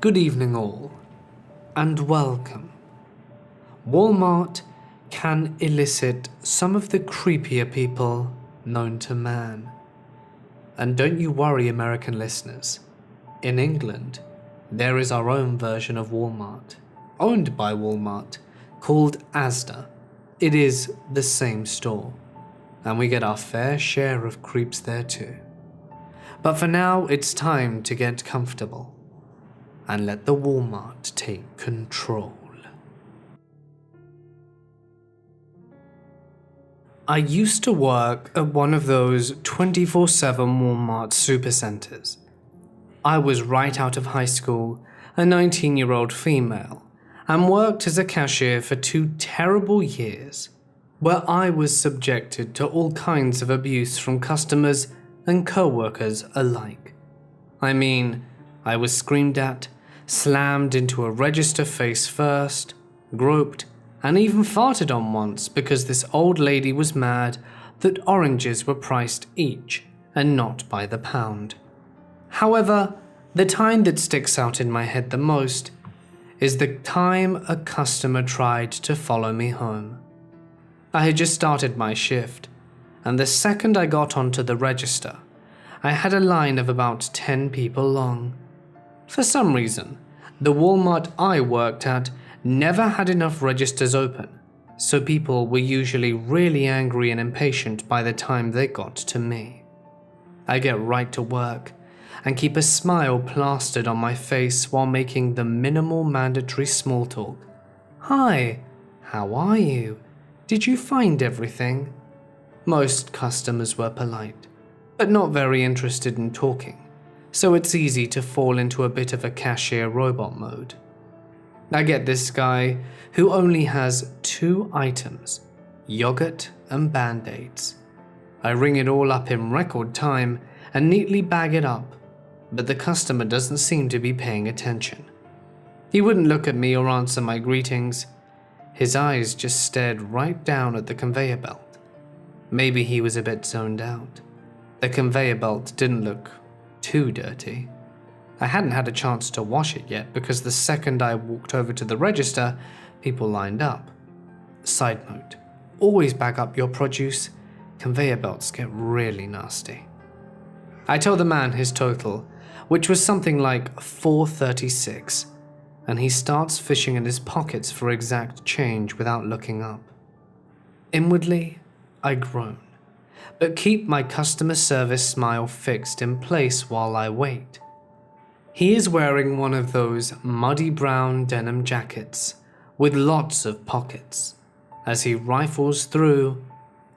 Good evening all, and welcome. Walmart can elicit some of the creepier people known to man. And don't you worry, American listeners. In England, there is our own version of Walmart, owned by Walmart, called Asda. It is the same store, and we get our fair share of creeps there too. But for now, it's time to get comfortable and let the Walmart take control. I used to work at one of those 24/7 Walmart supercenters. I was right out of high school, a 19-year-old female, and worked as a cashier for 2 terrible years, where I was subjected to all kinds of abuse from customers and co-workers alike. I mean, I was screamed at, slammed into a register face first, groped, and even farted on once because this old lady was mad that oranges were priced each and not by the pound. However, the time that sticks out in my head the most is the time a customer tried to follow me home. I had just started my shift, and the second I got onto the register, I had a line of about 10 people long. For some reason, the Walmart I worked at never had enough registers open, so people were usually really angry and impatient by the time they got to me. I get right to work and keep a smile plastered on my face while making the minimal mandatory small talk. "Hi, how are you? Did you find everything?" Most customers were polite, but not very interested in talking, so it's easy to fall into a bit of a cashier robot mode. I get this guy who only has 2 items, yogurt and Band-Aids. I ring it all up in record time and neatly bag it up, but the customer doesn't seem to be paying attention. He wouldn't look at me or answer my greetings. His eyes just stared right down at the conveyor belt. Maybe he was a bit zoned out. The conveyor belt didn't look too dirty. I hadn't had a chance to wash it yet because the second I walked over to the register, people lined up. Side note, always bag up your produce. Conveyor belts get really nasty. I told the man his total, which was something like $4.36, and he starts fishing in his pockets for exact change without looking up. Inwardly, I groan, but keep my customer service smile fixed in place while I wait. He is wearing one of those muddy brown denim jackets with lots of pockets. As he rifles through,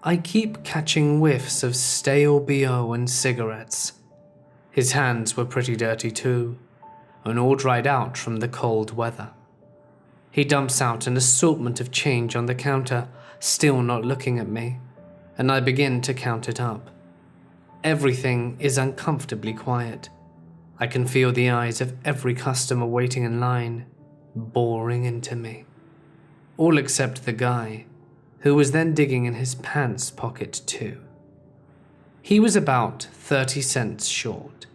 I keep catching whiffs of stale BO and cigarettes. His hands were pretty dirty too, and all dried out from the cold weather. He dumps out an assortment of change on the counter, still not looking at me, and I begin to count it up. Everything is uncomfortably quiet. I can feel the eyes of every customer waiting in line, boring into me. All except the guy, who was then digging in his pants pocket too. He was about 30 cents short.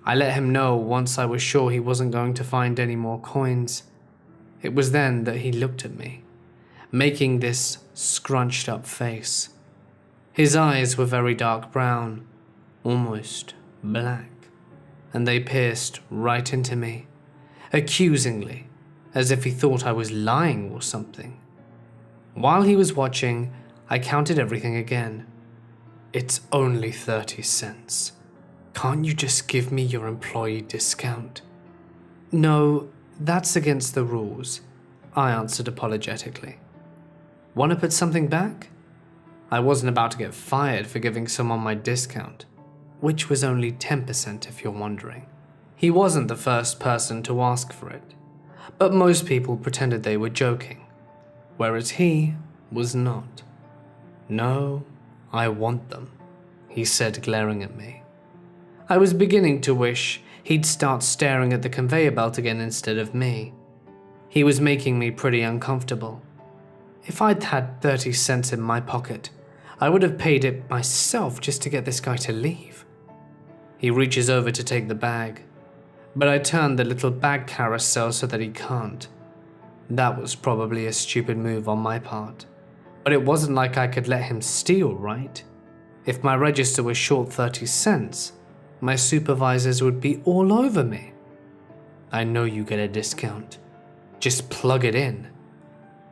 I let him know once I was sure he wasn't going to find any more coins. It was then that he looked at me, making this scrunched up face. His eyes were very dark brown, almost black, and they pierced right into me, accusingly, as if he thought I was lying or something. While he was watching, I counted everything again. "It's only 30 cents. Can't you just give me your employee discount?" "No, that's against the rules," I answered apologetically. "Want to put something back?" I wasn't about to get fired for giving someone my discount, which was only 10% if you're wondering. He wasn't the first person to ask for it, but most people pretended they were joking, whereas he was not. "No, I want them," he said, glaring at me. I was beginning to wish he'd start staring at the conveyor belt again instead of me. He was making me pretty uncomfortable. If I'd had 30 cents in my pocket, I would have paid it myself just to get this guy to leave. He reaches over to take the bag, but I turned the little bag carousel so that he can't. That was probably a stupid move on my part, but it wasn't like I could let him steal, right? If my register was short 30 cents, my supervisors would be all over me. I know you get a discount. Just plug it in.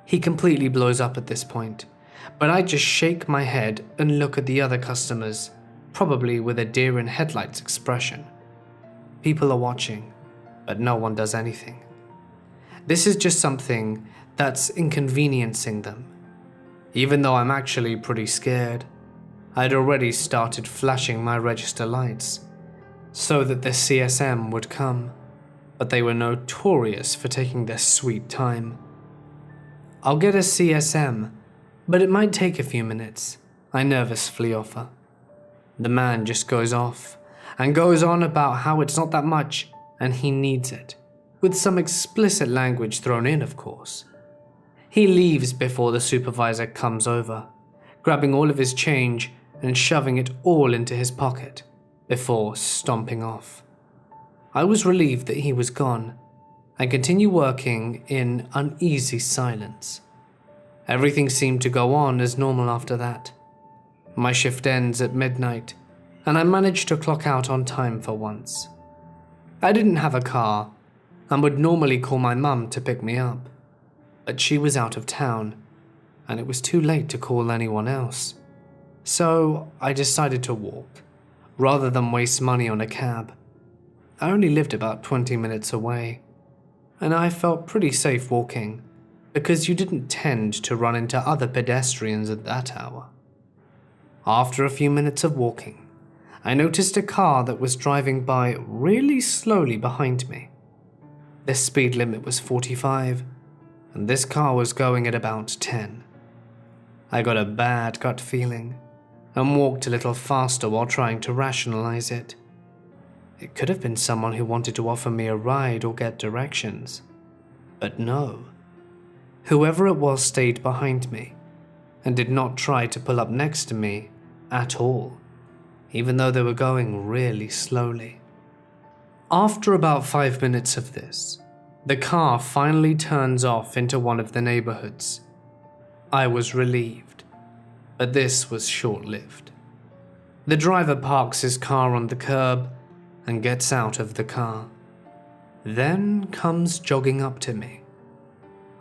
He completely blows up at this point, but I just shake my head and look at the other customers, probably with a deer in headlights expression. People are watching, but no one does anything. This is just something that's inconveniencing them. Even though I'm actually pretty scared, I'd already started flashing my register lights so that the CSM would come, but they were notorious for taking their sweet time. I'll get a CSM, but it might take a few minutes, I nervously offer. The man just goes off and goes on about how it's not that much and he needs it, with some explicit language thrown in, of course. He leaves before the supervisor comes over, grabbing all of his change and shoving it all into his pocket before stomping off. I was relieved that he was gone and continued working in uneasy silence. Everything seemed to go on as normal after that. My shift ends at midnight, and I managed to clock out on time for once. I didn't have a car and would normally call my mum to pick me up, but she was out of town, and it was too late to call anyone else. So I decided to walk, rather than waste money on a cab. I only lived about 20 minutes away, and I felt pretty safe walking, because you didn't tend to run into other pedestrians at that hour. After a few minutes of walking, I noticed a car that was driving by really slowly behind me. The speed limit was 45, and this car was going at about 10. I got a bad gut feeling and walked a little faster while trying to rationalize it. It could have been someone who wanted to offer me a ride or get directions. But no. Whoever it was stayed behind me and did not try to pull up next to me at all, even though they were going really slowly. After about 5 minutes of this, the car finally turns off into one of the neighborhoods. I was relieved, but this was short-lived. The driver parks his car on the curb and gets out of the car, then comes jogging up to me.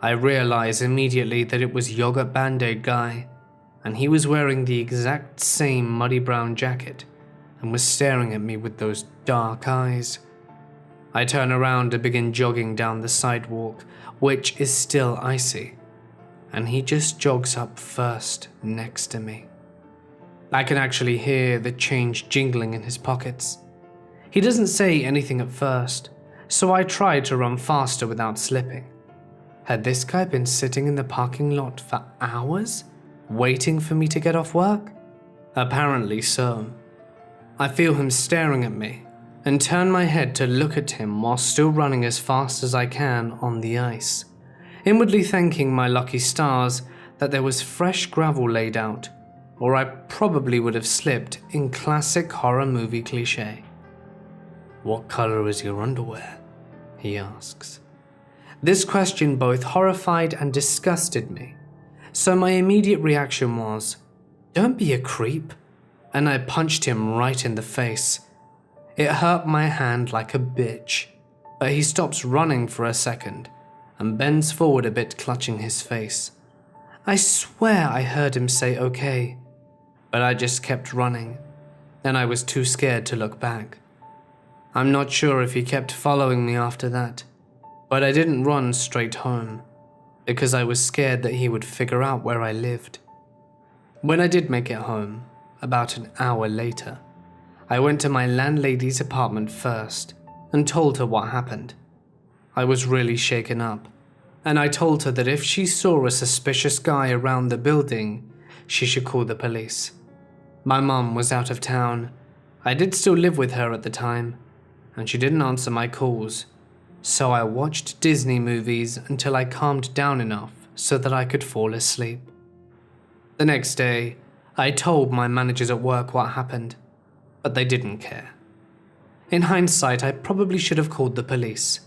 I realize immediately that it was Yogurt Band-Aid guy, and he was wearing the exact same muddy brown jacket and was staring at me with those dark eyes. I turn around and begin jogging down the sidewalk, which is still icy, and he just jogs up first next to me. I can actually hear the change jingling in his pockets. He doesn't say anything at first, so I try to run faster without slipping. Had this guy been sitting in the parking lot for hours, waiting for me to get off work? Apparently so. I feel him staring at me and turn my head to look at him while still running as fast as I can on the ice, inwardly thanking my lucky stars that there was fresh gravel laid out, or I probably would have slipped in classic horror movie cliché. "What color is your underwear?" he asks. This question both horrified and disgusted me, so my immediate reaction was, "Don't be a creep," and I punched him right in the face. It hurt my hand like a bitch, but he stops running for a second and bends forward a bit, clutching his face. I swear I heard him say okay, but I just kept running, and I was too scared to look back. I'm not sure if he kept following me after that, but I didn't run straight home, because I was scared that he would figure out where I lived. When I did make it home, about an hour later, I went to my landlady's apartment first and told her what happened. I was really shaken up, and I told her that if she saw a suspicious guy around the building, she should call the police. My mum was out of town. I did still live with her at the time, and she didn't answer my calls, so I watched Disney movies until I calmed down enough so that I could fall asleep. The next day, I told my managers at work what happened, but they didn't care. In hindsight, I probably should have called the police,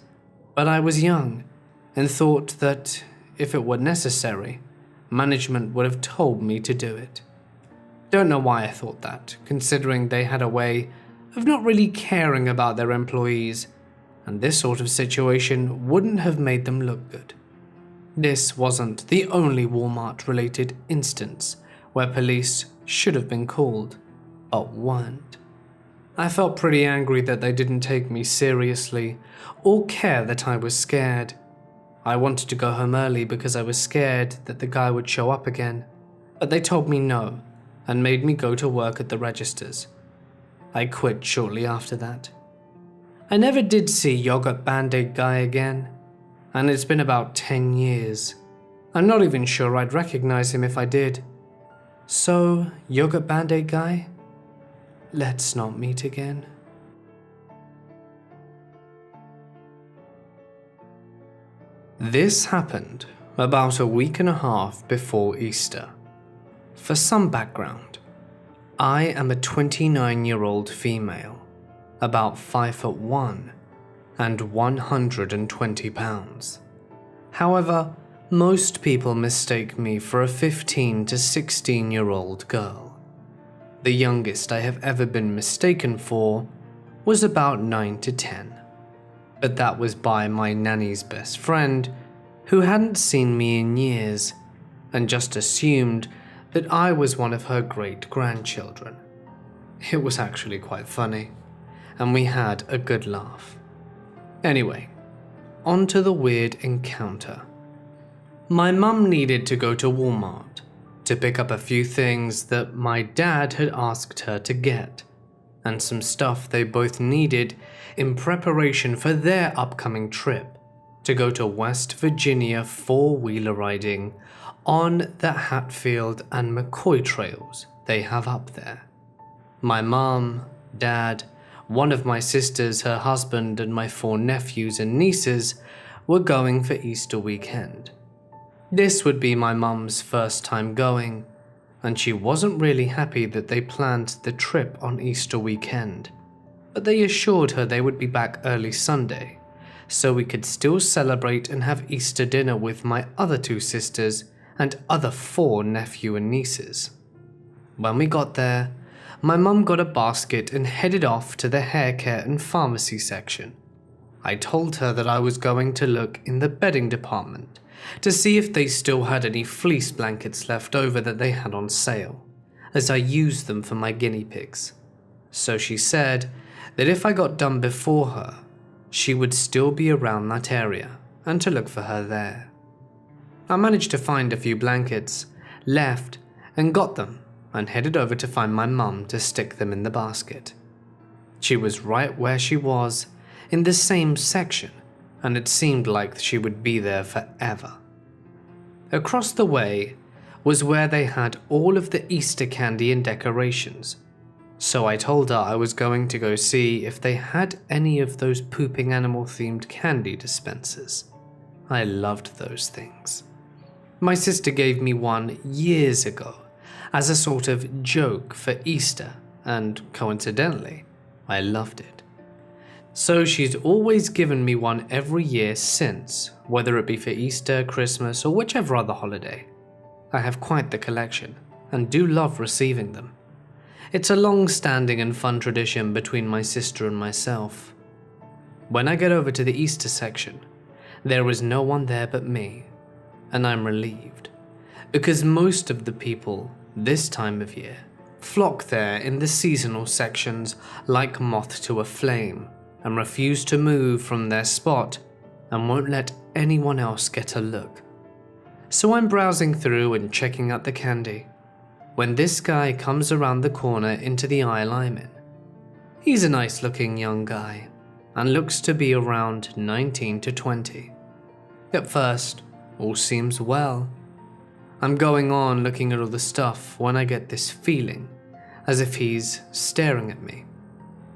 but I was young and thought that if it were necessary, management would have told me to do it. Don't know why I thought that, considering they had a way of not really caring about their employees, and this sort of situation wouldn't have made them look good. This wasn't the only Walmart-related instance where police should have been called, but weren't. I felt pretty angry that they didn't take me seriously or care that I was scared. I wanted to go home early because I was scared that the guy would show up again, but they told me no and made me go to work at the registers. I quit shortly after that. I never did see Yogurt Band-Aid Guy again, and it's been about 10 years. I'm not even sure I'd recognize him if I did. So, Yogurt Band-Aid Guy, let's not meet again. This happened about a week and a half before Easter. For some background, I am a 29-year-old female, about 5'1" and 120 pounds. However, most people mistake me for a 15 to 16-year-old girl. The youngest I have ever been mistaken for was about 9 to 10. But that was by my nanny's best friend, who hadn't seen me in years, and just assumed that I was one of her great-grandchildren. It was actually quite funny, and we had a good laugh. Anyway, on to the weird encounter. My mum needed to go to Walmart to pick up a few things that my dad had asked her to get, and some stuff they both needed in preparation for their upcoming trip to go to West Virginia four-wheeler riding on the Hatfield and McCoy trails they have up there. My mom, dad, one of my sisters, her husband, and my 4 nephews and nieces were going for Easter weekend. This would be my mum's first time going, and she wasn't really happy that they planned the trip on Easter weekend, but they assured her they would be back early Sunday, so we could still celebrate and have Easter dinner with my other 2 sisters and other 4 nephew and nieces. When we got there, my mum got a basket and headed off to the hair care and pharmacy section. I told her that I was going to look in the bedding department to see if they still had any fleece blankets left over that they had on sale, as I used them for my guinea pigs. So she said that if I got done before her, she would still be around that area and to look for her there. I managed to find a few blankets, left, and got them, and headed over to find my mum to stick them in the basket. She was right where she was, in the same section, and it seemed like she would be there forever. Across the way was where they had all of the Easter candy and decorations, so I told her I was going to go see if they had any of those pooping animal-themed candy dispensers. I loved those things. My sister gave me one years ago as a sort of joke for Easter, and coincidentally, I loved it. So she's always given me one every year since, whether it be for Easter, Christmas, or whichever other holiday. I have quite the collection, and do love receiving them. It's a long-standing and fun tradition between my sister and myself. When I get over to the Easter section, there is no one there but me, and I'm relieved, because most of the people this time of year flock there in the seasonal sections like moth to a flame and refuse to move from their spot and won't let anyone else get a look. So I'm browsing through and checking out the candy when this guy comes around the corner into the aisle I'm in. He's a nice looking young guy and looks to be around 19 to 20. At first, all seems well. I'm going on looking at all the stuff when I get this feeling as if he's staring at me.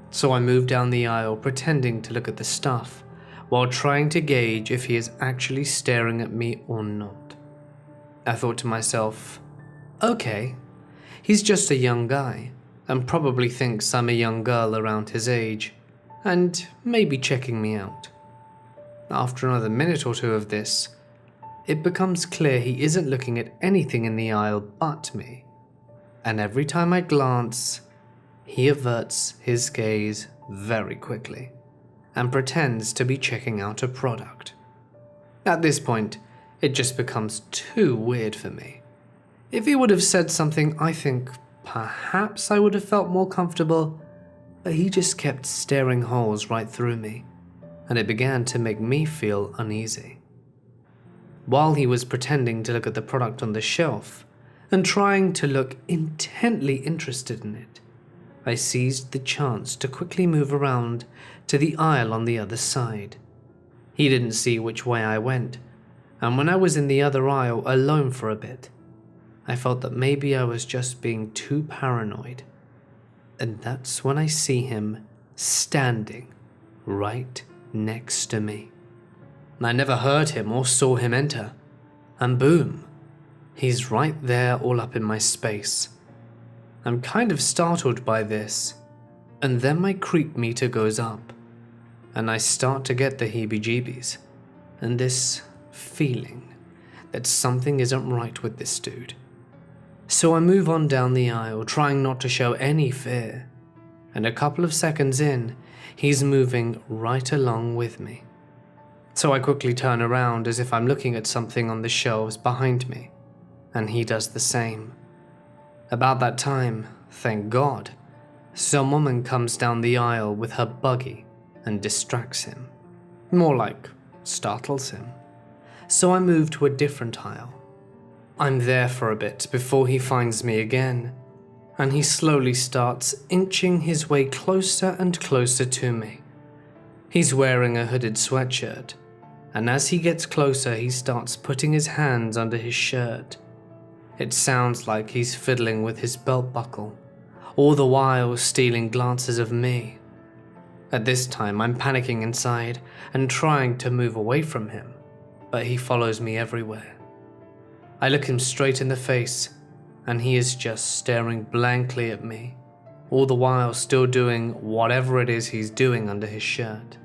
So I move down the aisle pretending to look at the stuff while trying to gauge if he is actually staring at me or not. I thought to myself, okay, he's just a young guy and probably thinks I'm a young girl around his age. and maybe checking me out. After another minute or two of this, it becomes clear he isn't looking at anything in the aisle but me, and every time I glance, he averts his gaze very quickly and pretends to be checking out a product. At this point, it just becomes too weird for me. If he would have said something, I think perhaps I would have felt more comfortable, but he just kept staring holes right through me, and it began to make me feel uneasy. While he was pretending to look at the product on the shelf and trying to look intently interested in it, I seized the chance to quickly move around to the aisle on the other side. He didn't see which way I went, and when I was in the other aisle alone for a bit, I felt that maybe I was just being too paranoid. And that's when I see him standing right next to me. I never heard him or saw him enter, and boom, he's right there all up in my space. I'm kind of startled by this, and then my creep meter goes up, and I start to get the heebie-jeebies, and this feeling that something isn't right with this dude. So I move on down the aisle, trying not to show any fear, and a couple of seconds in, he's moving right along with me. So I quickly turn around as if I'm looking at something on the shelves behind me, and he does the same. About that time, thank God, some woman comes down the aisle with her buggy and distracts him. More like startles him. So I move to a different aisle. I'm there for a bit before he finds me again, and he slowly starts inching his way closer and closer to me. He's wearing a hooded sweatshirt, and as he gets closer, he starts putting his hands under his shirt. It sounds like he's fiddling with his belt buckle, all the while stealing glances of me. At this time, I'm panicking inside and trying to move away from him, but he follows me everywhere. I look him straight in the face, and he is just staring blankly at me, all the while still doing whatever it is he's doing under his shirt.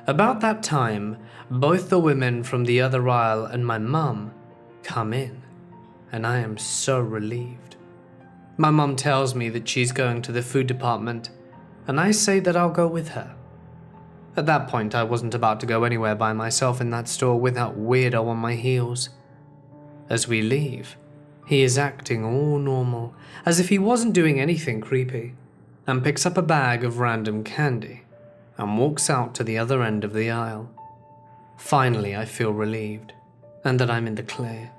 About that time, both the women from the other aisle and my mum come in, and I am so relieved. My mum tells me that she's going to the food department, and I say that I'll go with her. At that point, I wasn't about to go anywhere by myself in that store with that weirdo on my heels. As we leave, he is acting all normal, as if he wasn't doing anything creepy, and picks up a bag of random candy and walks out to the other end of the aisle. Finally, I feel relieved, and that I'm in the clear.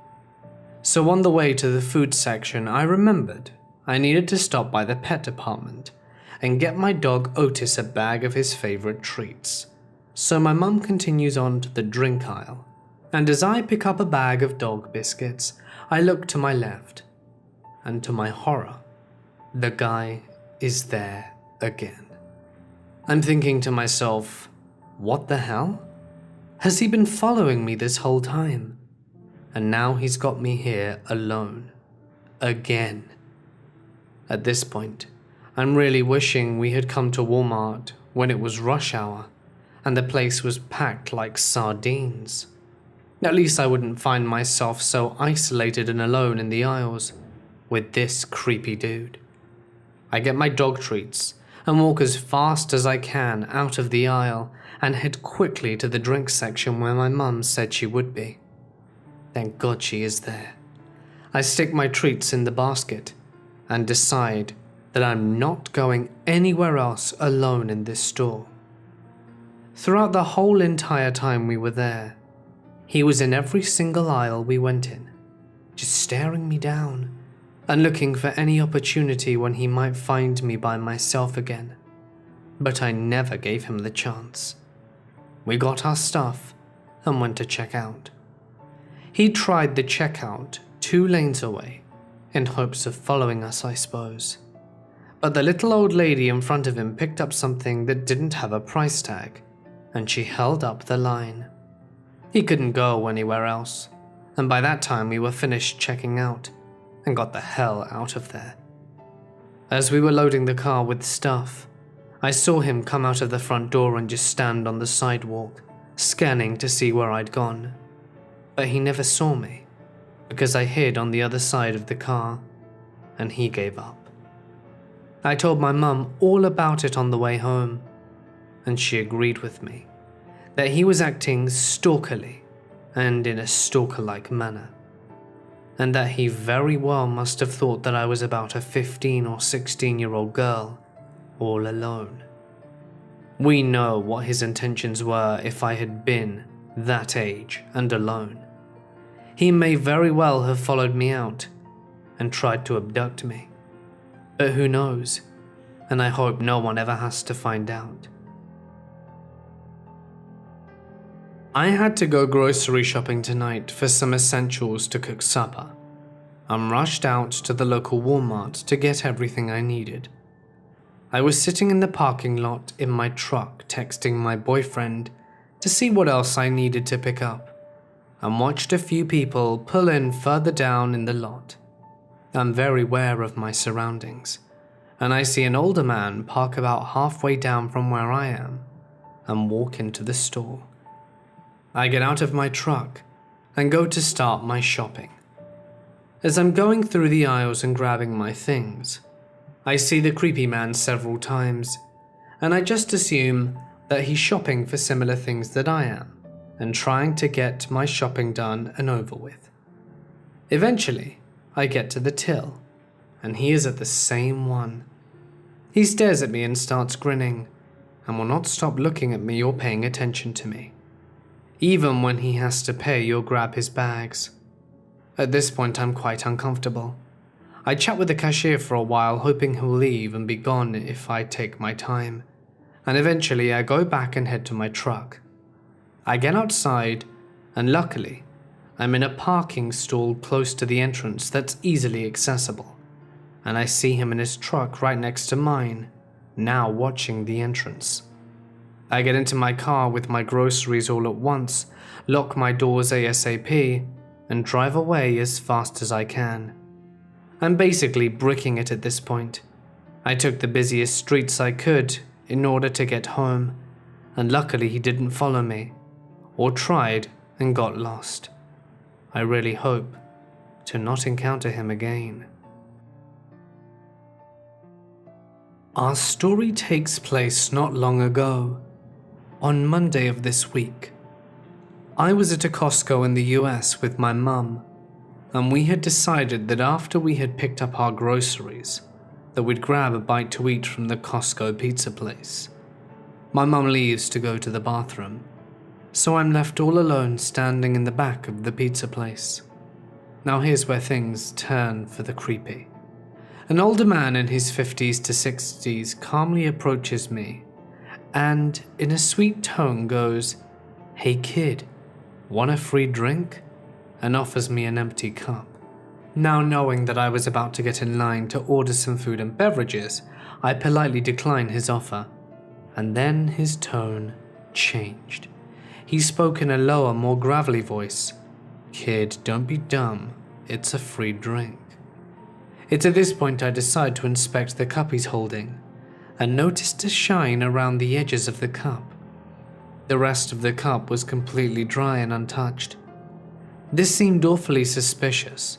So on the way to the food section, I remembered I needed to stop by the pet department and get my dog Otis a bag of his favorite treats. So my mum continues on to the drink aisle, and as I pick up a bag of dog biscuits, I look to my left, and to my horror, the guy is there again. I'm thinking to myself, what the hell? Has he been following me this whole time? And now he's got me here alone. Again. At this point, I'm really wishing we had come to Walmart when it was rush hour, and the place was packed like sardines. At least I wouldn't find myself so isolated and alone in the aisles with this creepy dude. I get my dog treats and walk as fast as I can out of the aisle and head quickly to the drink section where my mum said she would be. Thank God she is there. I stick my treats in the basket and decide that I'm not going anywhere else alone in this store. Throughout the whole entire time we were there, he was in every single aisle we went in, just staring me down and looking for any opportunity when he might find me by myself again. But I never gave him the chance. We got our stuff and went to check out. He tried the checkout 2 lanes away in hopes of following us, I suppose. But the little old lady in front of him picked up something that didn't have a price tag, and she held up the line. He couldn't go anywhere else, and by that time we were finished checking out and got the hell out of there. As we were loading the car with stuff, I saw him come out of the front door and just stand on the sidewalk, scanning to see where I'd gone. But he never saw me, because I hid on the other side of the car, and he gave up. I told my mum all about it on the way home, and she agreed with me that he was acting stalkerly and in a stalker-like manner, and that he very well must have thought that I was about a 15 or 16-year-old girl, all alone. We know what his intentions were if I had been that age and alone. He may very well have followed me out and tried to abduct me. But who knows? And I hope no one ever has to find out. I had to go grocery shopping tonight for some essentials to cook supper. I rushed out to the local Walmart to get everything I needed. I was sitting in the parking lot in my truck texting my boyfriend to see what else I needed to pick up, and watched a few people pull in further down in the lot. I'm very aware of my surroundings, and I see an older man park about halfway down from where I am and walk into the store. I get out of my truck and go to start my shopping. As I'm going through the aisles and grabbing my things, I see the creepy man several times, and I just assume that he's shopping for similar things that I am, and trying to get my shopping done and over with. Eventually, I get to the till, and he is at the same one. He stares at me and starts grinning, and will not stop looking at me or paying attention to me, even when he has to pay or grab his bags. At this point, I'm quite uncomfortable. I chat with the cashier for a while, hoping he'll leave and be gone if I take my time, and eventually I go back and head to my truck. I get outside, and luckily, I'm in a parking stall close to the entrance that's easily accessible, and I see him in his truck right next to mine, now watching the entrance. I get into my car with my groceries all at once, lock my doors ASAP, and drive away as fast as I can. I'm basically bricking it at this point. I took the busiest streets I could in order to get home, and luckily he didn't follow me, or tried and got lost. I really hope to not encounter him again. Our story takes place not long ago, on Monday of this week. I was at a Costco in the US with my mum, and we had decided that after we had picked up our groceries, that we'd grab a bite to eat from the Costco pizza place. My mum leaves to go to the bathroom, so I'm left all alone standing in the back of the pizza place. Now here's where things turn for the creepy. An older man in his 50s to 60s calmly approaches me, and in a sweet tone goes, "Hey kid, want a free drink?" and offers me an empty cup. Now knowing that I was about to get in line to order some food and beverages, I politely decline his offer, and then his tone changed. He spoke in a lower, more gravelly voice. "Kid, don't be dumb, it's a free drink." It's at this point I decide to inspect the cup he's holding, and noticed a shine around the edges of the cup. The rest of the cup was completely dry and untouched. This seemed awfully suspicious.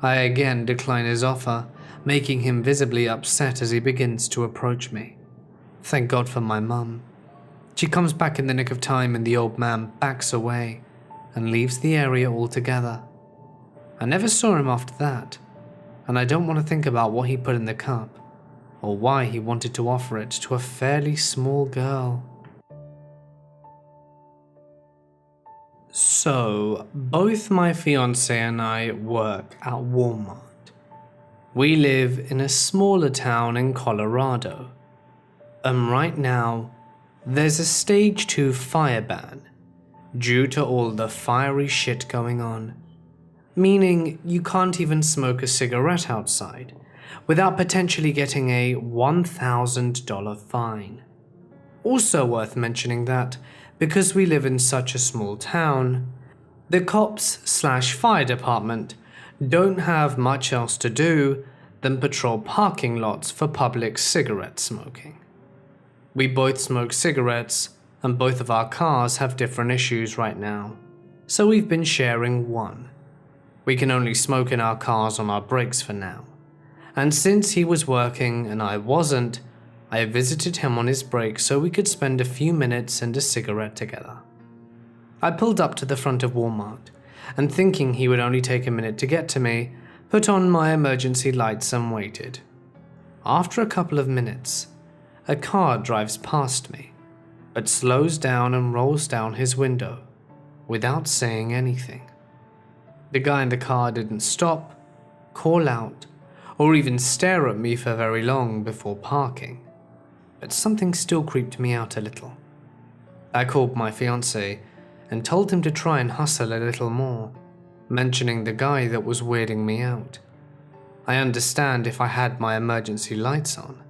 I again decline his offer, making him visibly upset as he begins to approach me. Thank God for my mum. She comes back in the nick of time and the old man backs away and leaves the area altogether. I never saw him after that, and I don't want to think about what he put in the cup, or why he wanted to offer it to a fairly small girl. So, both my fiancé and I work at Walmart. We live in a smaller town in Colorado. Right now, there's a stage 2 fire ban due to all the fiery shit going on, meaning you can't even smoke a cigarette outside without potentially getting a $1,000 fine. Also worth mentioning that, because we live in such a small town, the cops/fire department don't have much else to do than patrol parking lots for public cigarette smoking. We both smoke cigarettes, and both of our cars have different issues right now, so we've been sharing one. We can only smoke in our cars on our breaks for now, and since he was working and I wasn't, I visited him on his break so we could spend a few minutes and a cigarette together. I pulled up to the front of Walmart, and thinking he would only take a minute to get to me, put on my emergency lights and waited. After a couple of minutes, a car drives past me, but slows down and rolls down his window without saying anything. The guy in the car didn't stop, call out, or even stare at me for very long before parking, but something still creeped me out a little. I called my fiancé and told him to try and hustle a little more, mentioning the guy that was weirding me out. I understand if I had my emergency lights on,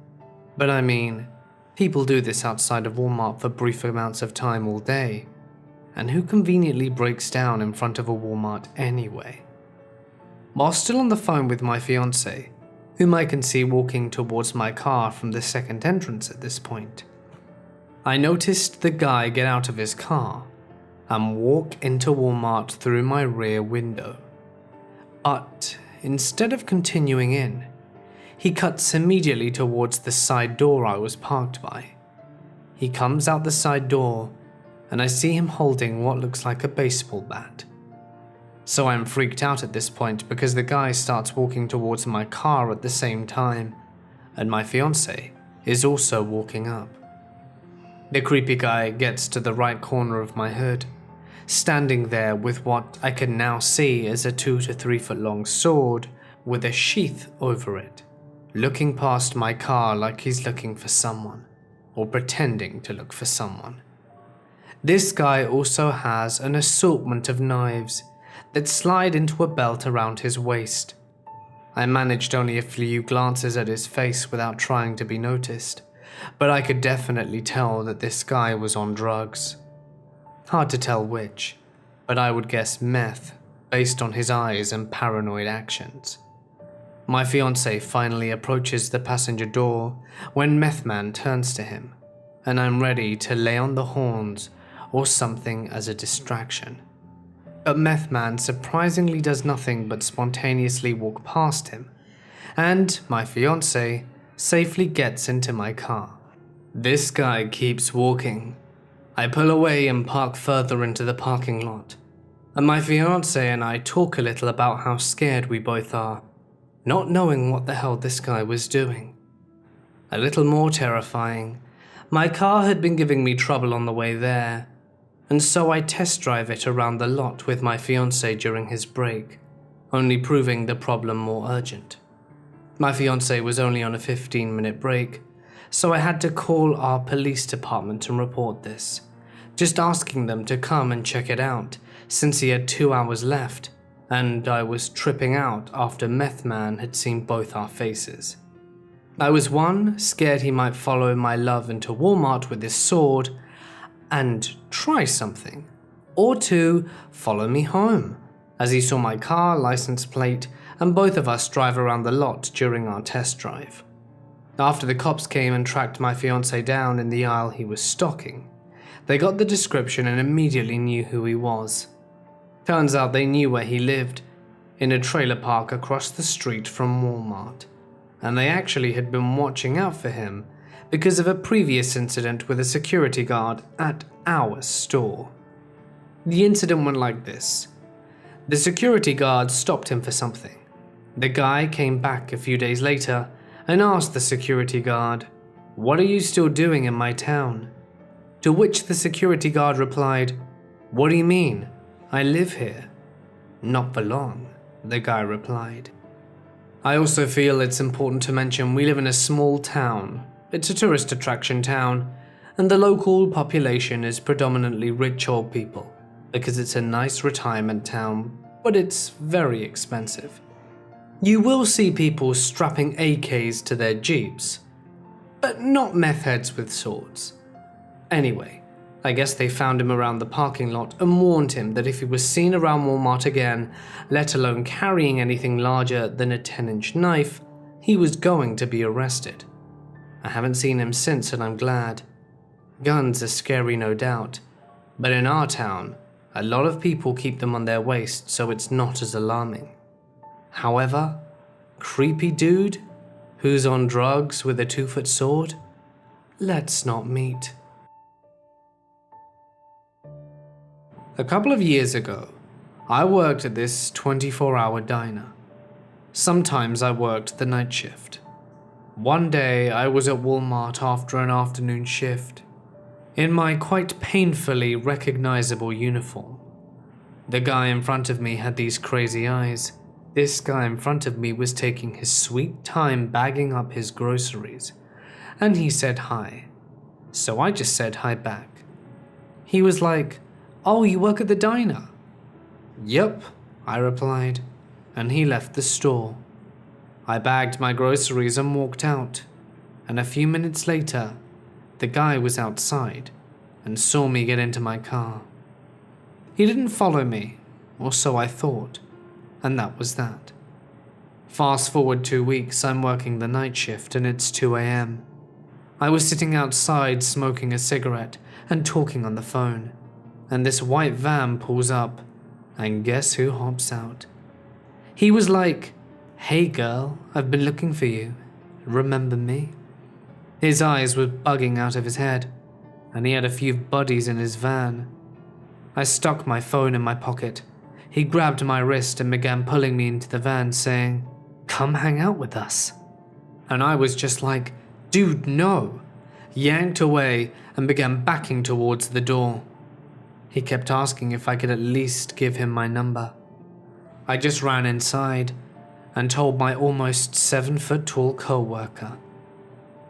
but I mean, people do this outside of Walmart for brief amounts of time all day, and who conveniently breaks down in front of a Walmart anyway? While still on the phone with my fiancé, whom I can see walking towards my car from the second entrance at this point, I noticed the guy get out of his car and walk into Walmart through my rear window. But instead of continuing in, he cuts immediately towards the side door I was parked by. He comes out the side door, and I see him holding what looks like a baseball bat. So I'm freaked out at this point because the guy starts walking towards my car at the same time, and my fiancé is also walking up. The creepy guy gets to the right corner of my hood, standing there with what I can now see as a 2 to 3 foot long sword with a sheath over it, looking past my car like he's looking for someone, or pretending to look for someone. This guy also has an assortment of knives that slide into a belt around his waist. I managed only a few glances at his face without trying to be noticed, but I could definitely tell that this guy was on drugs. Hard to tell which, but I would guess meth based on his eyes and paranoid actions. My fiancé finally approaches the passenger door when Meth Man turns to him, and I'm ready to lay on the horns or something as a distraction. But Meth Man surprisingly does nothing but spontaneously walk past him, and my fiancé safely gets into my car. This guy keeps walking. I pull away and park further into the parking lot, and my fiancé and I talk a little about how scared we both are, not knowing what the hell this guy was doing. A little more terrifying, my car had been giving me trouble on the way there, and so I test drive it around the lot with my fiancé during his break, only proving the problem more urgent. My fiancé was only on a 15-minute break, so I had to call our police department and report this, just asking them to come and check it out since he had 2 hours left, and I was tripping out after Meth Man had seen both our faces. I was 1, scared he might follow my love into Walmart with his sword and try something, or 2, follow me home, as he saw my car license plate and both of us drive around the lot during our test drive. After the cops came and tracked my fiancé down in the aisle he was stocking, they got the description and immediately knew who he was. Turns out they knew where he lived, in a trailer park across the street from Walmart, and they actually had been watching out for him because of a previous incident with a security guard at our store. The incident went like this. The security guard stopped him for something. The guy came back a few days later and asked the security guard, "What are you still doing in my town?" To which the security guard replied, "What do you mean? I live here." "Not for long," the guy replied. I also feel it's important to mention we live in a small town. It's a tourist attraction town, and the local population is predominantly rich old people because it's a nice retirement town, but it's very expensive. You will see people strapping AKs to their jeeps, but not meth heads with swords. Anyway, I guess they found him around the parking lot and warned him that if he was seen around Walmart again, let alone carrying anything larger than a 10-inch knife, he was going to be arrested. I haven't seen him since and I'm glad, Guns are scary, no doubt, but in our town, a lot of people keep them on their waist, so it's not as alarming. However, creepy dude who's on drugs with a 2-foot sword? Let's not meet. A couple of years ago, I worked at this 24-hour diner. Sometimes I worked the night shift. One day I was at Walmart after an afternoon shift, in my quite painfully recognizable uniform. The guy in front of me had these crazy eyes. This guy in front of me was taking his sweet time bagging up his groceries, and he said hi. So I just said hi back. He was like, "Oh, you work at the diner?" "Yep," I replied, and he left the store. I bagged my groceries and walked out, and a few minutes later, the guy was outside and saw me get into my car. He didn't follow me, or so I thought, and that was that. Fast forward 2 weeks, I'm working the night shift and it's 2 a.m. I was sitting outside smoking a cigarette and talking on the phone, and this white van pulls up, and guess who hops out? He was like, "Hey girl, I've been looking for you. Remember me?" His eyes were bugging out of his head, and he had a few buddies in his van. I stuck my phone in my pocket. He grabbed my wrist and began pulling me into the van, saying, "Come hang out with us." And I was just like, "Dude, no," yanked away and began backing towards the door. He kept asking if I could at least give him my number. I just ran inside and told my almost 7-foot-tall co-worker.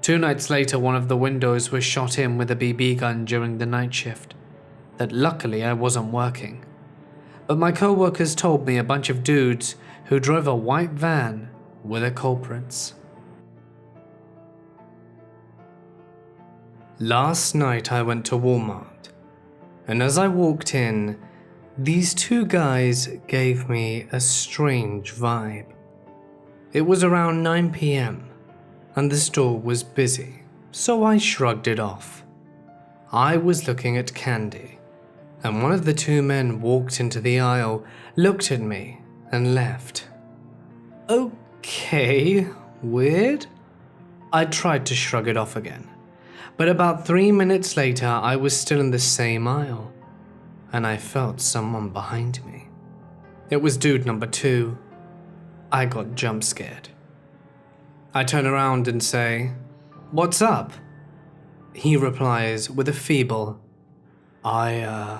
2 nights later, one of the windows was shot in with a BB gun during the night shift, that luckily I wasn't working. But my co-workers told me a bunch of dudes who drove a white van were the culprits. Last night I went to Walmart, and as I walked in, these 2 guys gave me a strange vibe. It was around 9 p.m, and the store was busy, so I shrugged it off. I was looking at candy, and one of the 2 men walked into the aisle, looked at me, and left. Okay, weird. I tried to shrug it off again, but about 3 minutes later I was still in the same aisle, and I felt someone behind me. It was dude number 2. I got jump scared. I turn around and say, "What's up?" He replies with a feeble, I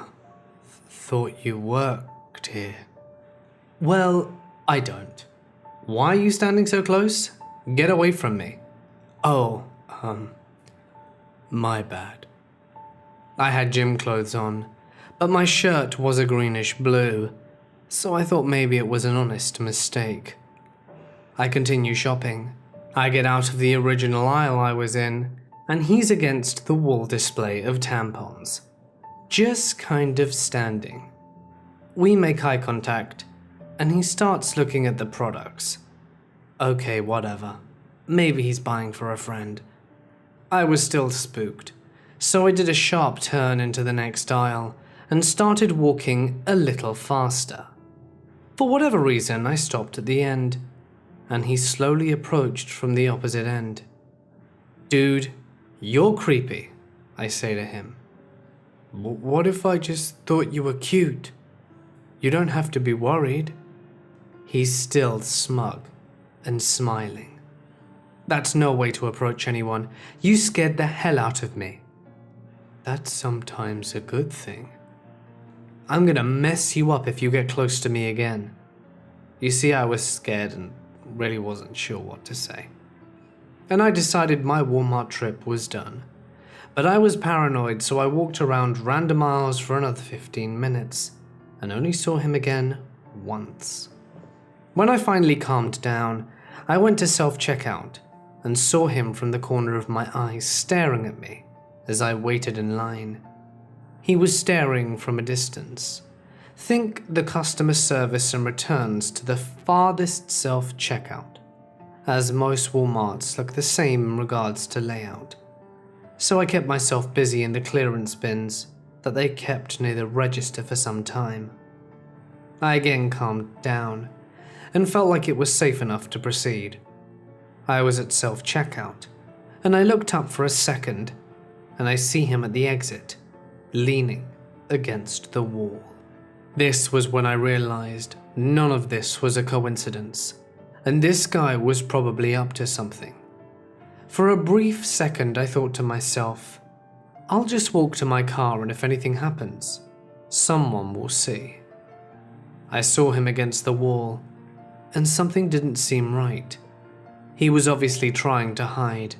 thought you worked here." "Well, I don't. Why are you standing so close? Get away from me." "Oh, my bad." I had gym clothes on, but my shirt was a greenish blue, so I thought maybe it was an honest mistake. I continue shopping. I get out of the original aisle I was in, and he's against the wall display of tampons, just kind of standing. We make eye contact, and he starts looking at the products. Okay, whatever. Maybe he's buying for a friend. I was still spooked, so I did a sharp turn into the next aisle and started walking a little faster. For whatever reason, I stopped at the end, and he slowly approached from the opposite end. "Dude, you're creepy," I say to him. "What if I just thought you were cute? You don't have to be worried." He's still smug and smiling. "That's no way to approach anyone. You scared the hell out of me." "That's sometimes a good thing." "I'm gonna mess you up if you get close to me again." You see, I was scared and really wasn't sure what to say. And I decided my Walmart trip was done. But I was paranoid, so I walked around random aisles for another 15 minutes and only saw him again once. When I finally calmed down, I went to self-checkout and saw him from the corner of my eye staring at me as I waited in line. He was staring from a distance. Think the customer service and returns to the farthest self-checkout, as most Walmarts look the same in regards to layout. so I kept myself busy in the clearance bins that they kept near the register for some time. I again calmed down and felt like it was safe enough to proceed. I was at self-checkout, and I looked up for a second, and I see him at the exit, leaning against the wall. This was when I realized none of this was a coincidence, and this guy was probably up to something. For a brief second, I thought to myself, I'll just walk to my car, and if anything happens, someone will see. I saw him against the wall, and something didn't seem right. He was obviously trying to hide.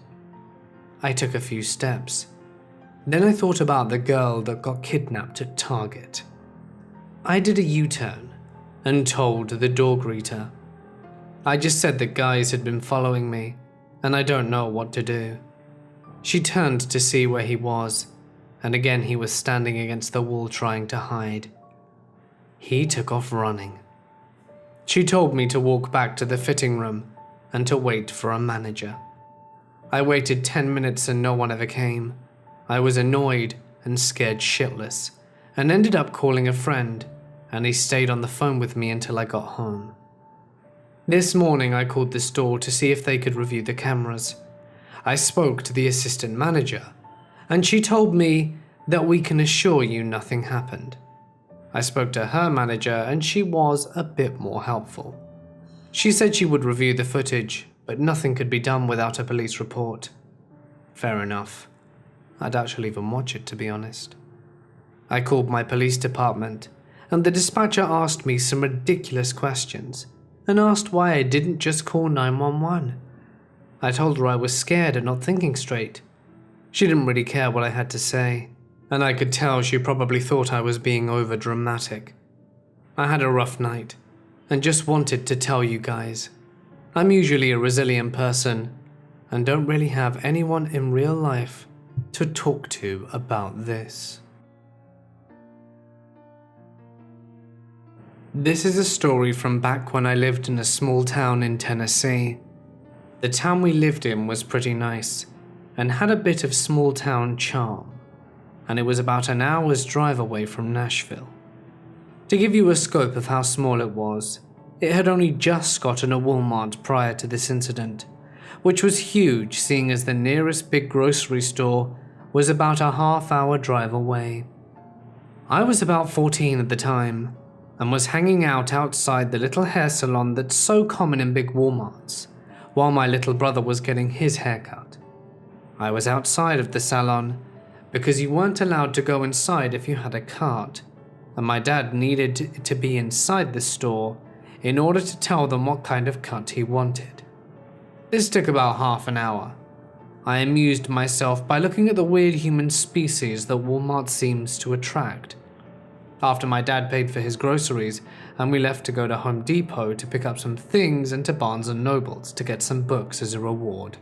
I took a few steps. Then I thought about the girl that got kidnapped at Target. I did a U-turn and told the door greeter. I just said that guys had been following me, and I don't know what to do. She turned to see where he was, and again he was standing against the wall trying to hide. He took off running. She told me to walk back to the fitting room and to wait for a manager. I waited 10 minutes and no one ever came. I was annoyed and scared shitless, and ended up calling a friend, and he stayed on the phone with me until I got home. This morning I called the store to see if they could review the cameras. I spoke to the assistant manager, and she told me that we can assure you nothing happened. I spoke to her manager and she was a bit more helpful. She said she would review the footage, but nothing could be done without a police report. Fair enough. I doubt she'll even watch it, to be honest. I called my police department, and the dispatcher asked me some ridiculous questions and asked why I didn't just call 911. I told her I was scared and not thinking straight. She didn't really care what I had to say, and I could tell she probably thought I was being over-dramatic. I had a rough night, and just wanted to tell you guys. I'm usually a resilient person, and don't really have anyone in real life to talk to about this. This is a story from back when I lived in a small town in Tennessee. The town we lived in was pretty nice, and had a bit of small town charm, and it was about an hour's drive away from Nashville. To give you a scope of how small it was, it had only just gotten a Walmart prior to this incident, which was huge seeing as the nearest big grocery store was about a half-hour drive away. I was about 14 at the time, and was hanging out outside the little hair salon that's so common in big Walmarts, while my little brother was getting his haircut. I was outside of the salon because you weren't allowed to go inside if you had a cart, and my dad needed to be inside the store in order to tell them what kind of cut he wanted. This took about half an hour. I amused myself by looking at the weird human species that Walmart seems to attract. After my dad paid for his groceries, and we left to go to Home Depot to pick up some things and to Barnes & Nobles to get some books as a reward.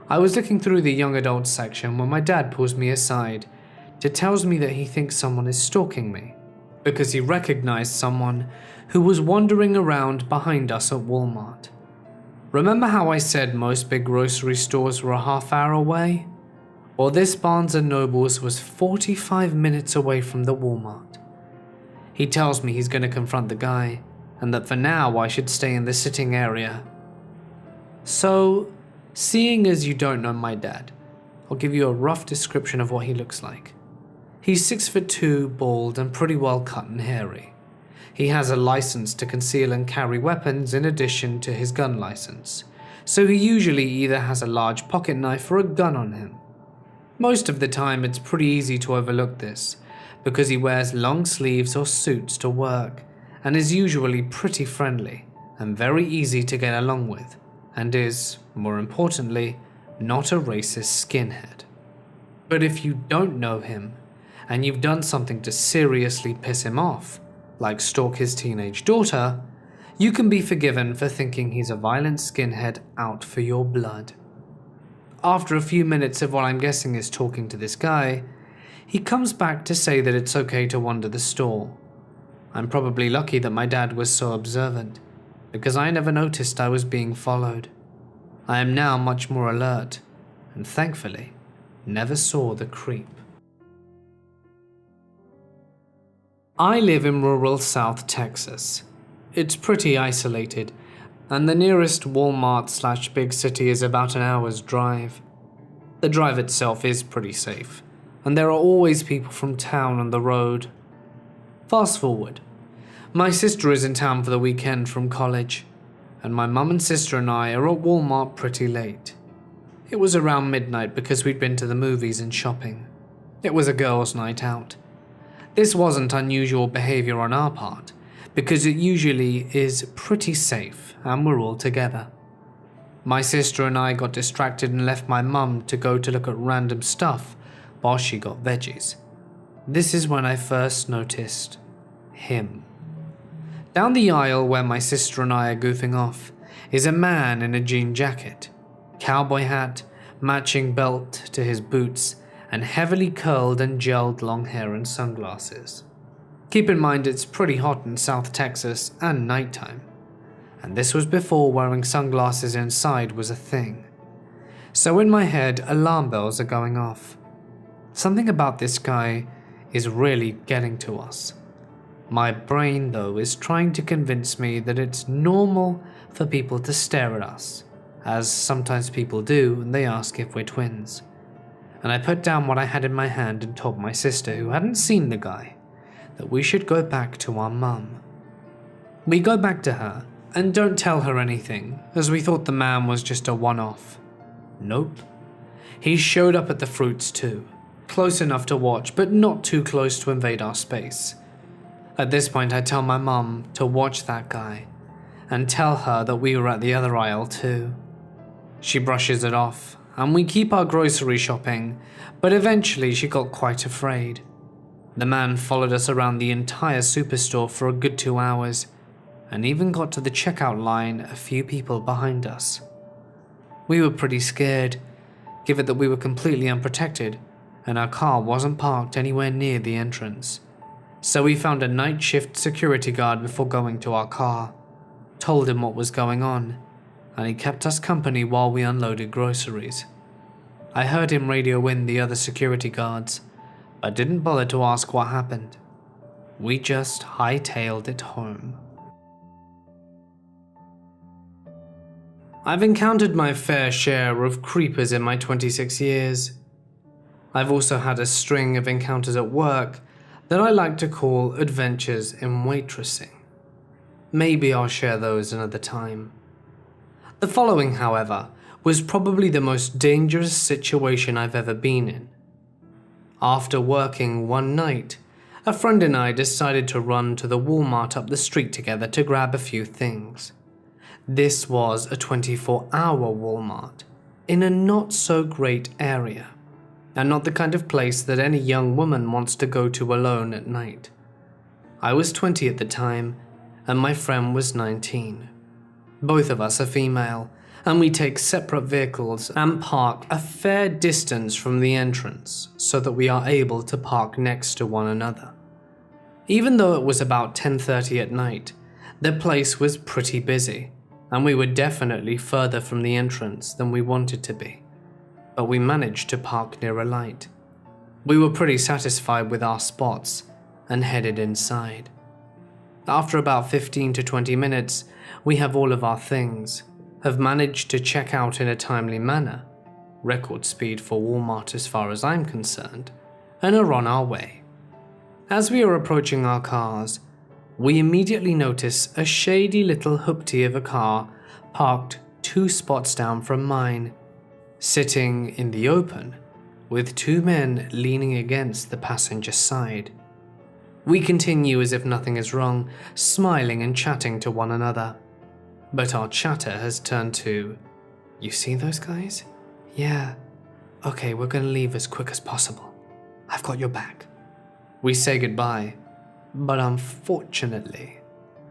I was looking through the young adult section when my dad pulls me aside to tells me that he thinks someone is stalking me because he recognized someone who was wandering around behind us at Walmart. Remember how I said most big grocery stores were a half hour away? Well, this Barnes & Nobles was 45 minutes away from the Walmart. He tells me he's going to confront the guy, and that for now I should stay in the sitting area. So, seeing as you don't know my dad, I'll give you a rough description of what he looks like. He's 6'2", bald and pretty well cut and hairy. He has a license to conceal and carry weapons in addition to his gun license, so he usually either has a large pocket knife or a gun on him. Most of the time it's pretty easy to overlook this, because he wears long sleeves or suits to work, and is usually pretty friendly and very easy to get along with, and is, more importantly, not a racist skinhead. But if you don't know him, and you've done something to seriously piss him off, like stalk his teenage daughter, you can be forgiven for thinking he's a violent skinhead out for your blood. After a few minutes of what I'm guessing is talking to this guy, he comes back to say that it's okay to wander the store. I'm probably lucky that my dad was so observant, because I never noticed I was being followed. I am now much more alert, and thankfully, never saw the creep. I live in rural South Texas. It's pretty isolated, and the nearest Walmart/big city is about an hour's drive. The drive itself is pretty safe, and there are always people from town on the road. Fast forward. My sister is in town for the weekend from college, and my mum and sister and I are at Walmart pretty late. It was around midnight because we'd been to the movies and shopping. It was a girls' night out. This wasn't unusual behavior on our part, because it usually is pretty safe and we're all together. My sister and I got distracted and left my mum to go to look at random stuff while she got veggies. This is when I first noticed him. Down the aisle where my sister and I are goofing off is a man in a jean jacket, cowboy hat, matching belt to his boots, and heavily curled and gelled long hair and sunglasses. Keep in mind it's pretty hot in South Texas and nighttime, and this was before wearing sunglasses inside was a thing. So in my head, alarm bells are going off. Something about this guy is really getting to us. My brain, though, is trying to convince me that it's normal for people to stare at us, as sometimes people do when they ask if we're twins. And I put down what I had in my hand and told my sister, who hadn't seen the guy, that we should go back to our mum. We go back to her and don't tell her anything, as we thought the man was just a one-off. Nope. He showed up at the fruits too, close enough to watch, but not too close to invade our space. At this point, I tell my mum to watch that guy, and tell her that we were at the other aisle too. She brushes it off, and we keep our grocery shopping, but eventually she got quite afraid. The man followed us around the entire superstore for a good 2 hours, and even got to the checkout line a few people behind us. We were pretty scared, given that we were completely unprotected, and our car wasn't parked anywhere near the entrance. So we found a night shift security guard before going to our car, told him what was going on, and he kept us company while we unloaded groceries. I heard him radio in the other security guards, but didn't bother to ask what happened. We just hightailed it home. I've encountered my fair share of creepers in my 26 years. I've also had a string of encounters at work that I like to call adventures in waitressing. Maybe I'll share those another time. The following, however, was probably the most dangerous situation I've ever been in. After working one night, a friend and I decided to run to the Walmart up the street together to grab a few things. This was a 24-hour Walmart in a not-so-great area, and not the kind of place that any young woman wants to go to alone at night. I was 20 at the time, and my friend was 19. Both of us are female, and we take separate vehicles and park a fair distance from the entrance so that we are able to park next to one another. Even though it was about 10:30 at night, the place was pretty busy, and we were definitely further from the entrance than we wanted to be, but we managed to park near a light. We were pretty satisfied with our spots and headed inside. After about 15 to 20 minutes, we have all of our things, have managed to check out in a timely manner, record speed for Walmart as far as I'm concerned, and are on our way. As we are approaching our cars, we immediately notice a shady little hoopty of a car parked 2 spots down from mine, sitting in the open, with 2 men leaning against the passenger side. We continue as if nothing is wrong, smiling and chatting to one another. But our chatter has turned to, "You see those guys? Yeah. Okay, we're gonna leave as quick as possible. I've got your back." We say goodbye, but unfortunately,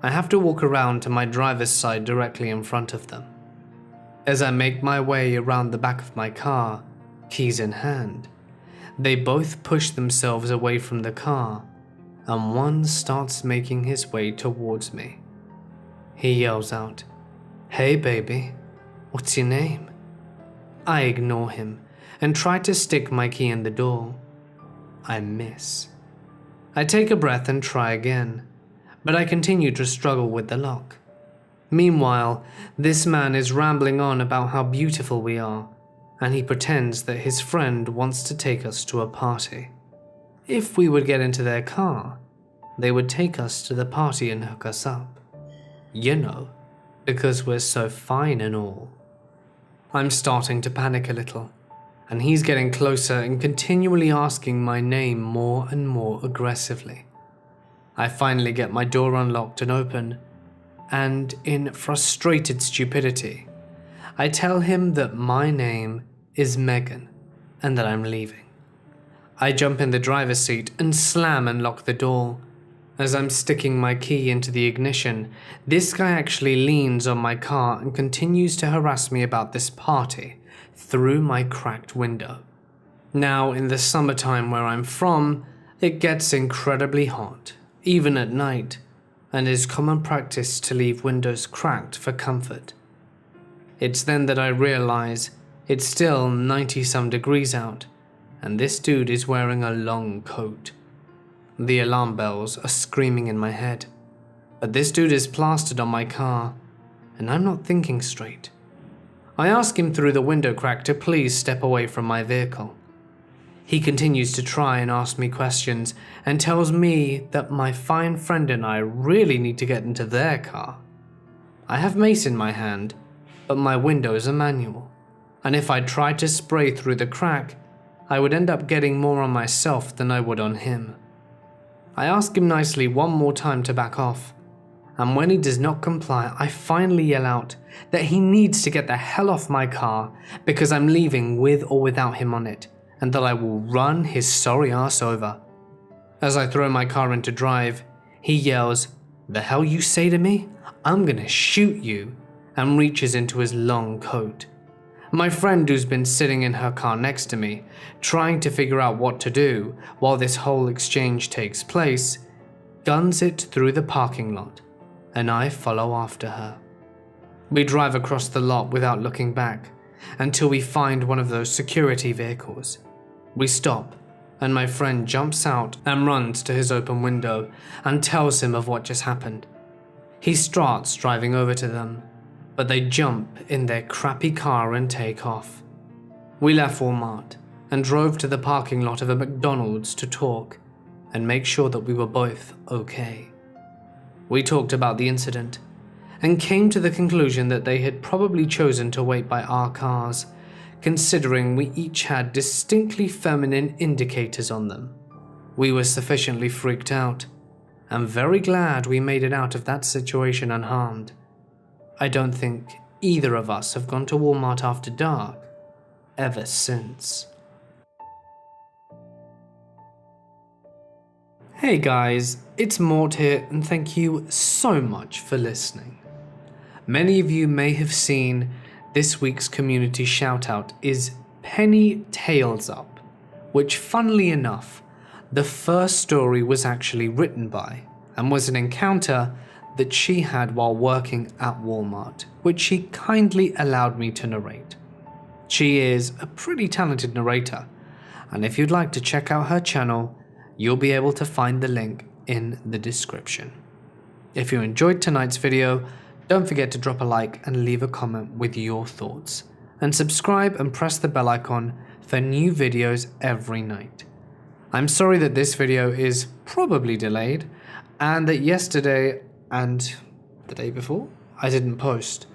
I have to walk around to my driver's side directly in front of them. As I make my way around the back of my car, keys in hand, they both push themselves away from the car, and one starts making his way towards me. He yells out, "Hey baby, what's your name?" I ignore him and try to stick my key in the door. I miss. I take a breath and try again, but I continue to struggle with the lock. Meanwhile, this man is rambling on about how beautiful we are, and he pretends that his friend wants to take us to a party. If we would get into their car, they would take us to the party and hook us up. You know, because we're so fine and all. I'm starting to panic a little, and he's getting closer and continually asking my name more and more aggressively. I finally get my door unlocked and open, and in frustrated stupidity, I tell him that my name is Megan and that I'm leaving. I jump in the driver's seat and slam and lock the door. As I'm sticking my key into the ignition, this guy actually leans on my car and continues to harass me about this party through my cracked window. Now, in the summertime where I'm from, it gets incredibly hot, even at night, and is common practice to leave windows cracked for comfort. It's then that I realize it's still 90-some degrees out, and this dude is wearing a long coat. The alarm bells are screaming in my head, but this dude is plastered on my car, and I'm not thinking straight. I ask him through the window crack to please step away from my vehicle. He continues to try and ask me questions and tells me that my fine friend and I really need to get into their car. I have mace in my hand, but my window is a manual, and if I tried to spray through the crack, I would end up getting more on myself than I would on him. I ask him nicely one more time to back off, and when he does not comply, I finally yell out that he needs to get the hell off my car because I'm leaving with or without him on it, and that I will run his sorry ass over. As I throw my car into drive, he yells, "The hell you say to me? I'm gonna shoot you," and reaches into his long coat. My friend, who's been sitting in her car next to me, trying to figure out what to do while this whole exchange takes place, guns it through the parking lot, and I follow after her. We drive across the lot without looking back until we find one of those security vehicles. We stop, and my friend jumps out and runs to his open window and tells him of what just happened. He starts driving over to them, but they jump in their crappy car and take off. We left Walmart and drove to the parking lot of a McDonald's to talk and make sure that we were both okay. We talked about the incident and came to the conclusion that they had probably chosen to wait by our cars, considering we each had distinctly feminine indicators on them. We were sufficiently freaked out and very glad we made it out of that situation unharmed. I don't think either of us have gone to Walmart after dark ever since. Hey guys, it's Mort here, and thank you so much for listening. Many of you may have seen this week's community shoutout is Penny Tails Up, which, funnily enough, the first story was actually written by and was an encounter that she had while working at Walmart, which she kindly allowed me to narrate. She is a pretty talented narrator, and if you'd like to check out her channel, you'll be able to find the link in the description. If you enjoyed tonight's video, don't forget to drop a like and leave a comment with your thoughts, and subscribe and press the bell icon for new videos every night. I'm sorry that this video is probably delayed, and that yesterday and the day before I didn't post.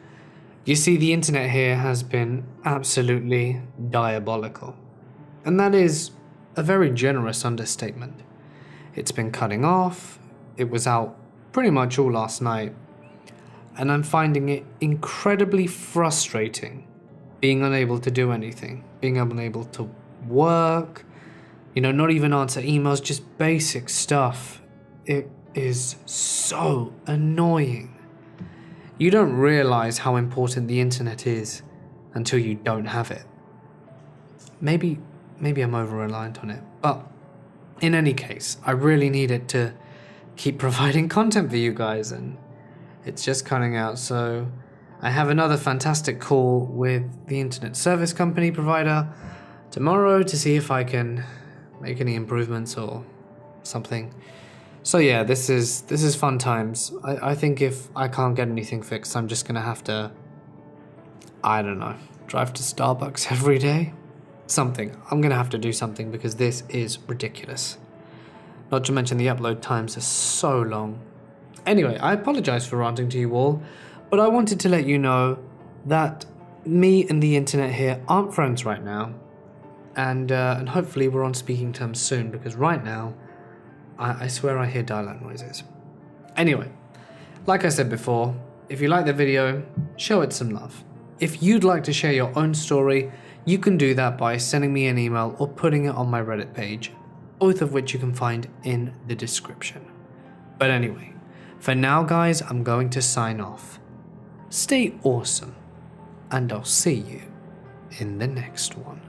You see, the internet here has been absolutely diabolical, and that is a very generous understatement. It's been cutting off, it was out pretty much all last night, and I'm finding it incredibly frustrating being unable to do anything, being unable to work, not even answer emails, just basic stuff. It is so annoying. You don't realize how important the internet is until you don't have it. Maybe I'm over-reliant on it, but in any case, I really need it to keep providing content for you guys, and it's just cutting out. So I have another fantastic call with the internet service company provider tomorrow to see if I can make any improvements or something. So yeah, this is fun times. I think if I can't get anything fixed, I'm just gonna have to, I don't know, drive to Starbucks every day? Something. I'm gonna have to do something because this is ridiculous. Not to mention the upload times are so long. Anyway, I apologize for ranting to you all, but I wanted to let you know that me and the internet here aren't friends right now. And hopefully we're on speaking terms soon, because right now, I swear I hear dial-out noises. Anyway, like I said before, if you like the video, show it some love. If you'd like to share your own story, you can do that by sending me an email or putting it on my Reddit page, both of which you can find in the description. But anyway, for now guys, I'm going to sign off. Stay awesome, and I'll see you in the next one.